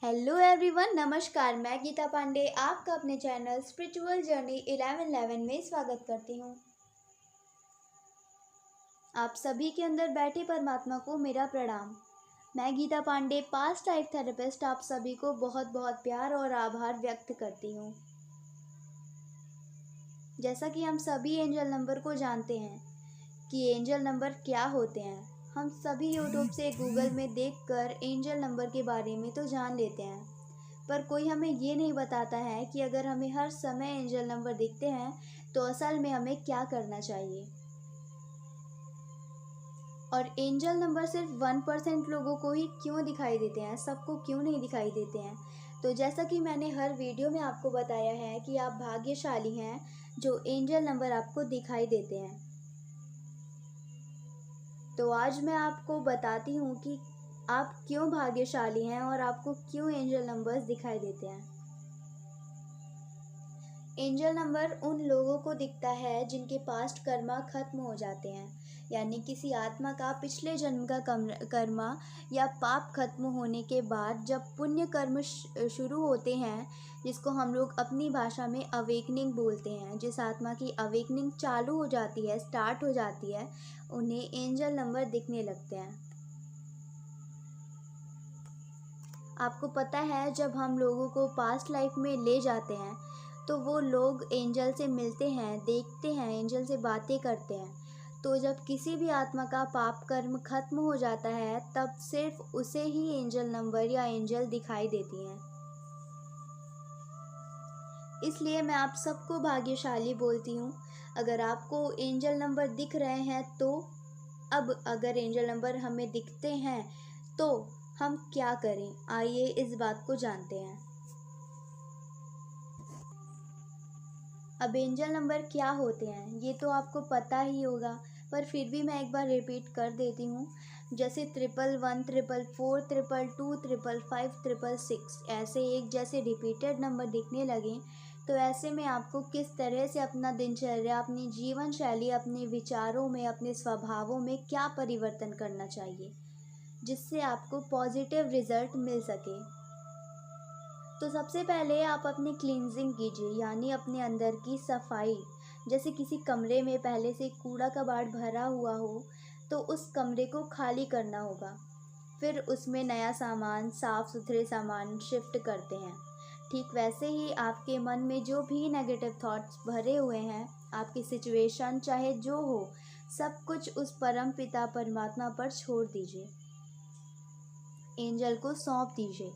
Hello everyone, नमस्कार। मैं गीता पांडे आपका अपने चैनल स्पिरिचुअल जर्नी 1111 में स्वागत करती हूँ। आप सभी के अंदर बैठे परमात्मा को मेरा प्रणाम। मैं Geeta Pandey, past life therapist, आप सभी को बहुत बहुत प्यार और आभार व्यक्त करती हूँ। जैसा कि हम सभी एंजल नंबर को जानते हैं कि एंजल नंबर क्या होते हैं, हम सभी यूट्यूब से गूगल में देखकर एंजल नंबर के बारे में तो जान लेते हैं, पर कोई हमें ये नहीं बताता है कि अगर हमें हर समय एंजल नंबर दिखते हैं तो असल में हमें क्या करना चाहिए। और एंजल नंबर सिर्फ 1% लोगों को ही क्यों दिखाई देते हैं, सबको क्यों नहीं दिखाई देते हैं। तो जैसा कि मैंने हर वीडियो में आपको बताया है कि आप भाग्यशाली हैं जो एंजल नंबर आपको दिखाई देते हैं। तो आज मैं आपको बताती हूँ कि आप क्यों भाग्यशाली हैं और आपको क्यों एंजल नंबर्स दिखाई देते हैं। एंजल नंबर उन लोगों को दिखता है जिनके पास्ट कर्मा खत्म हो जाते हैं, यानी किसी आत्मा का पिछले जन्म का कर्मा या पाप खत्म होने के बाद जब पुण्य कर्म शुरू होते हैं, जिसको हम लोग अपनी भाषा में अवेकनिंग बोलते हैं, जिस आत्मा की अवेकनिंग चालू हो जाती है, स्टार्ट हो जाती है, उन्हें एंजल नंबर दिखने लगते हैं। आपको पता है, जब हम लोगों को पास्ट लाइफ में ले जाते हैं तो वो लोग एंजल से मिलते हैं, देखते हैं, एंजल से बातें करते हैं। तो जब किसी भी आत्मा का पाप कर्म खत्म हो जाता है तब सिर्फ उसे ही एंजल नंबर या एंजल दिखाई देती हैं। इसलिए मैं आप सबको भाग्यशाली बोलती हूँ। अगर आपको एंजल नंबर दिख रहे हैं तो अब अगर एंजल नंबर हमें दिखते हैं तो हम क्या करें, आइए इस बात को जानते हैं। अब एंजल नंबर क्या होते हैं ये तो आपको पता ही होगा, पर फिर भी मैं एक बार रिपीट कर देती हूँ। जैसे 111, 444, 222, 555, 666 ऐसे एक जैसे रिपीटेड नंबर दिखने लगे तो ऐसे में आपको किस तरह से अपना दिनचर्या, अपनी जीवन शैली, अपने विचारों में, अपने स्वभावों में क्या परिवर्तन करना चाहिए जिससे आपको पॉजिटिव रिजल्ट मिल सके। तो सबसे पहले आप अपनी क्लींजिंग कीजिए, यानी अपने अंदर की सफाई। जैसे किसी कमरे में पहले से कूड़ा कबाड़ भरा हुआ हो तो उस कमरे को खाली करना होगा, फिर उसमें नया सामान, साफ़ सुथरे सामान शिफ्ट करते हैं। ठीक वैसे ही आपके मन में जो भी नेगेटिव थॉट्स भरे हुए हैं, आपकी सिचुएशन चाहे जो हो, सब कुछ उस परम पिता परमात्मा पर छोड़ दीजिए, एंजल को सौंप दीजिए।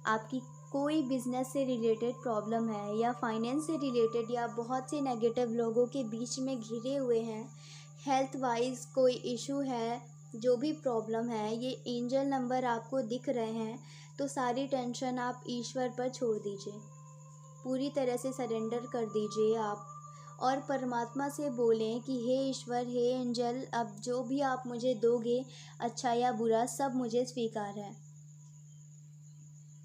आपकी कोई बिजनेस से रिलेटेड प्रॉब्लम है या फाइनेंस से रिलेटेड, या बहुत से नेगेटिव लोगों के बीच में घिरे हुए हैं, हेल्थ वाइज कोई इशू है, जो भी प्रॉब्लम है, ये एंजल नंबर आपको दिख रहे हैं तो सारी टेंशन आप ईश्वर पर छोड़ दीजिए, पूरी तरह से सरेंडर कर दीजिए आप, और परमात्मा से बोलें कि हे ईश्वर, हे एंजल, अब जो भी आप मुझे दोगे, अच्छा या बुरा, सब मुझे स्वीकार है।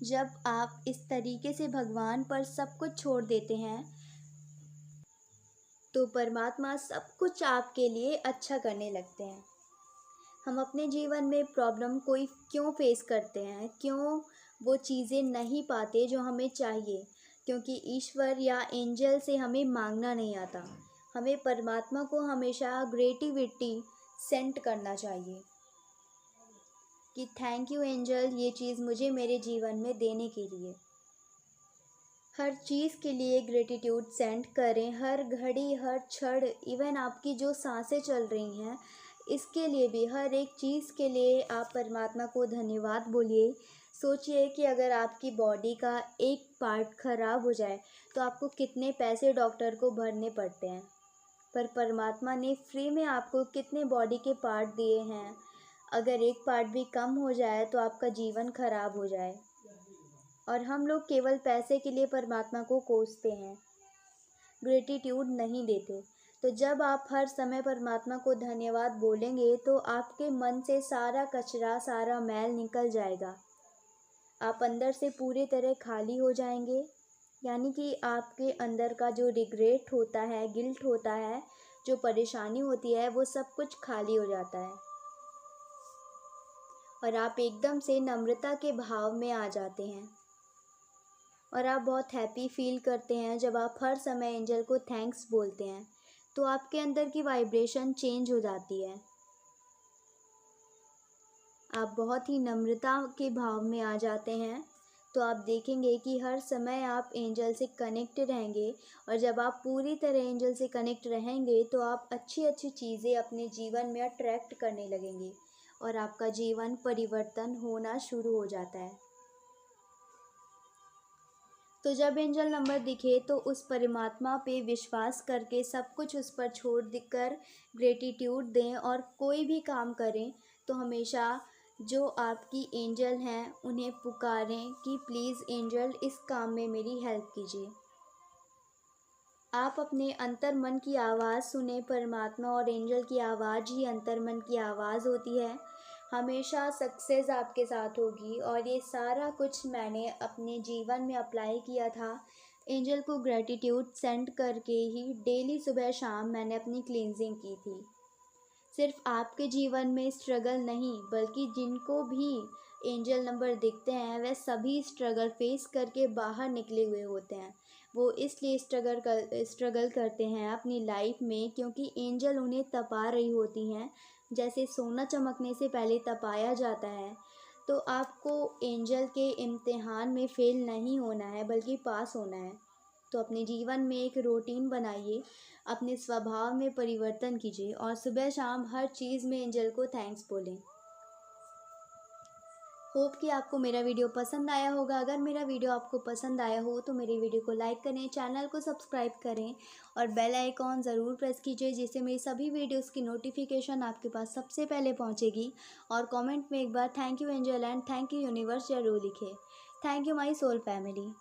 जब आप इस तरीके से भगवान पर सब कुछ छोड़ देते हैं तो परमात्मा सब कुछ आपके लिए अच्छा करने लगते हैं। हम अपने जीवन में प्रॉब्लम कोई क्यों फेस करते हैं, क्यों वो चीज़ें नहीं पाते जो हमें चाहिए, क्योंकि ईश्वर या एंजल से हमें मांगना नहीं आता। हमें परमात्मा को हमेशा ग्रेटिविटी सेंड करना चाहिए कि थैंक यू एंजल, ये चीज़ मुझे मेरे जीवन में देने के लिए। हर चीज़ के लिए ग्रेटिट्यूड सेंड करें, हर घड़ी, हर क्षण, इवन आपकी जो सांसें चल रही हैं इसके लिए भी, हर एक चीज़ के लिए आप परमात्मा को धन्यवाद बोलिए। सोचिए कि अगर आपकी बॉडी का एक पार्ट खराब हो जाए तो आपको कितने पैसे डॉक्टर को भरने पड़ते हैं, पर परमात्मा ने फ्री में आपको कितने बॉडी के पार्ट दिए हैं। अगर एक पार्ट भी कम हो जाए तो आपका जीवन खराब हो जाए, और हम लोग केवल पैसे के लिए परमात्मा को कोसते हैं, ग्रेटिट्यूड नहीं देते। तो जब आप हर समय परमात्मा को धन्यवाद बोलेंगे तो आपके मन से सारा कचरा, सारा मैल निकल जाएगा, आप अंदर से पूरी तरह खाली हो जाएंगे, यानी कि आपके अंदर का जो रिग्रेट होता है, गिल्ट होता है, जो परेशानी होती है, वो सब कुछ खाली हो जाता है। और आप एकदम से नम्रता के भाव में आ जाते हैं और आप बहुत हैप्पी फील करते हैं जब आप हर समय एंजल को थैंक्स बोलते हैं। तो आपके अंदर की वाइब्रेशन चेंज हो जाती है। आप बहुत ही नम्रता के भाव में आ जाते हैं। तो आप देखेंगे कि हर समय आप एंजल से कनेक्ट रहेंगे और जब आप पूरी तरह एंजल से कनेक्ट रहेंगे तो आप अच्छी अच्छी चीज़ें अपने जीवन में अट्रैक्ट करने लगेंगे और आपका जीवन परिवर्तन होना शुरू हो जाता है। तो जब एंजल नंबर दिखे तो उस परमात्मा पे विश्वास करके सब कुछ उस पर छोड़ देकर ग्रेटिट्यूड दें और कोई भी काम करें तो हमेशा जो आपकी एंजल हैं उन्हें पुकारें कि प्लीज़ एंजल इस काम में मेरी हेल्प कीजिए। आप अपने अंतर मन की आवाज़ सुने। परमात्मा और एंजल की आवाज़ ही अंतर मन की आवाज़ होती है। हमेशा सक्सेस आपके साथ होगी और ये सारा कुछ मैंने अपने जीवन में अप्लाई किया था। एंजल को ग्रेटिट्यूड सेंड करके ही डेली सुबह शाम मैंने अपनी क्लींजिंग की थी। सिर्फ आपके जीवन में स्ट्रगल नहीं बल्कि जिनको भी एंजल नंबर दिखते हैं वह सभी स्ट्रगल फेस करके बाहर निकले हुए होते हैं। वो इसलिए स्ट्रगल करते हैं अपनी लाइफ में क्योंकि एंजल उन्हें तपा रही होती हैं। जैसे सोना चमकने से पहले तपाया जाता है। तो आपको एंजल के इम्तिहान में फ़ेल नहीं होना है बल्कि पास होना है। तो अपने जीवन में एक रूटीन बनाइए, अपने स्वभाव में परिवर्तन कीजिए और सुबह शाम हर चीज़ में एंजल को थैंक्स बोलें। होप कि आपको मेरा वीडियो पसंद आया होगा। अगर मेरा वीडियो आपको पसंद आया हो तो मेरे वीडियो को लाइक करें, चैनल को सब्सक्राइब करें और बेल आइकॉन ज़रूर प्रेस कीजिए जिससे मेरी सभी वीडियोस की नोटिफिकेशन आपके पास सबसे पहले पहुंचेगी। और कमेंट में एक बार thank you angel and thank you universe ज़रूर लिखें। Thank you my soul family.